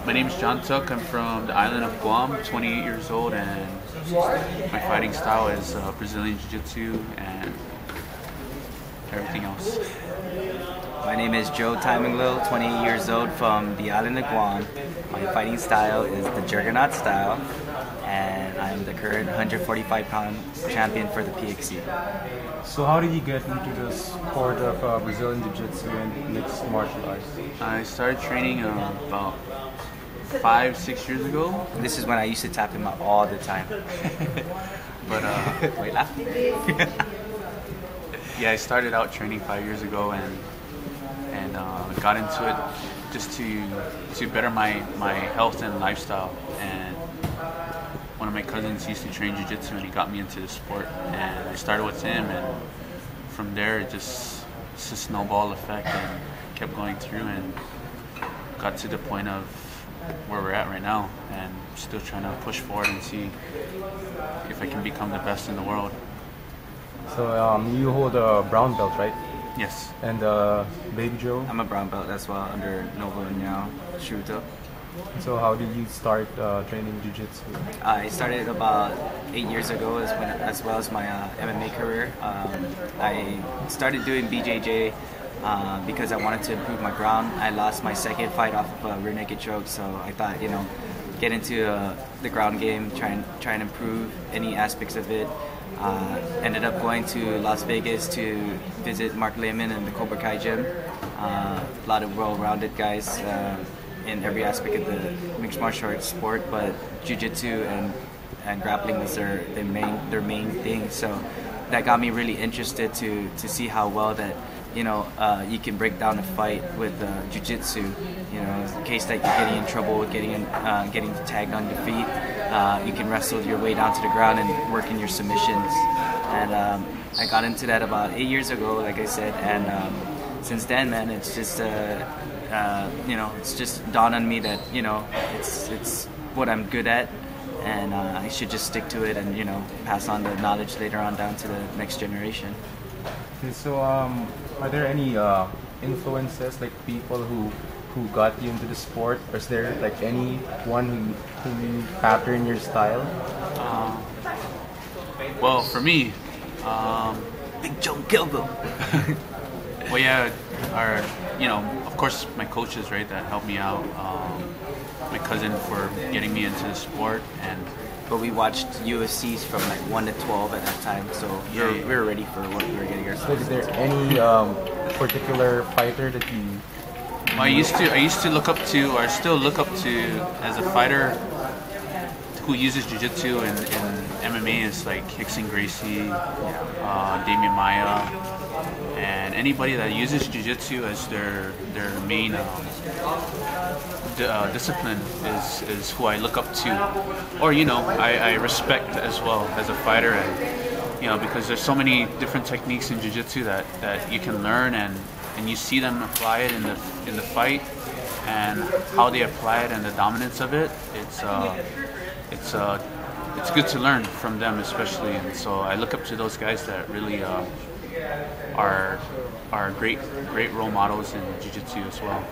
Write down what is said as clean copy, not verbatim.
My name is John Tuk. I'm from the island of Guam, 28 years old, and my fighting style is Brazilian Jiu-Jitsu and everything else. My name is Joe Taimanglo, 28 years old, from the island of Guam. My fighting style is the Juggernaut style, and I'm the current 145-pound champion for the PXC. So how did you get into the sport of Brazilian Jiu-Jitsu and mixed martial arts? I started training about 5-6 years ago. This is when I used to tap him out all the time. But Wait, laugh. yeah, I started out training 5 years ago and got into it just to better my health and lifestyle. And one of my cousins used to train jiu-jitsu and he got me into the sport, and I started with him, and from there it's a snowball effect and kept going through and got to the point of where we're at right now, and still trying to push forward and see if I can become the best in the world. So you hold a brown belt, right? Yes. And Baby Joe? I'm a brown belt as well, under Nova Nyao Shooto. So how did you start training Jiu-Jitsu? I started about 8 years ago, as well as my MMA career. I started doing BJJ because I wanted to improve my ground. I lost my second fight off of a rear naked choke, so I thought, get into the ground game, try and improve any aspects of it. Ended up going to Las Vegas to visit Mark Lehman and the Cobra Kai gym. A lot of well-rounded guys in every aspect of the mixed martial arts sport, but jiu-jitsu and grappling was their main thing. So that got me really interested to see how well that you can break down a fight with jiu-jitsu. In case that you're getting in trouble with getting tagged on your feet, you can wrestle your way down to the ground and work in your submissions. And I got into that about 8 years ago, like I said, and since then, man, it's just it's just dawned on me that it's what I'm good at, and I should just stick to it and pass on the knowledge later on down to the next generation. Okay, so are there any influences, like people who got you into the sport? Or is there like anyone who patterned your style? Well, for me, Big Joe Gilbo. well, yeah, of course, my coaches, right, that helped me out. My cousin for getting me into the sport, But we watched UFCs from like 1 to 12 at that time, so we were ready for what we were getting So ourselves is there into. any particular fighter that you? I used to look up to, or still look up to, as a fighter who uses jiu-jitsu and MMA, is like Rickson Gracie, Damian Maia, and anybody that uses jiu-jitsu as their main discipline is who I look up to, or I respect as well as a fighter, and because there's so many different techniques in jiu-jitsu that you can learn, and you see them apply it in the fight, and how they apply it and the dominance of it. It's good to learn from them, especially, and so I look up to those guys that really are great role models in jiu-jitsu as well.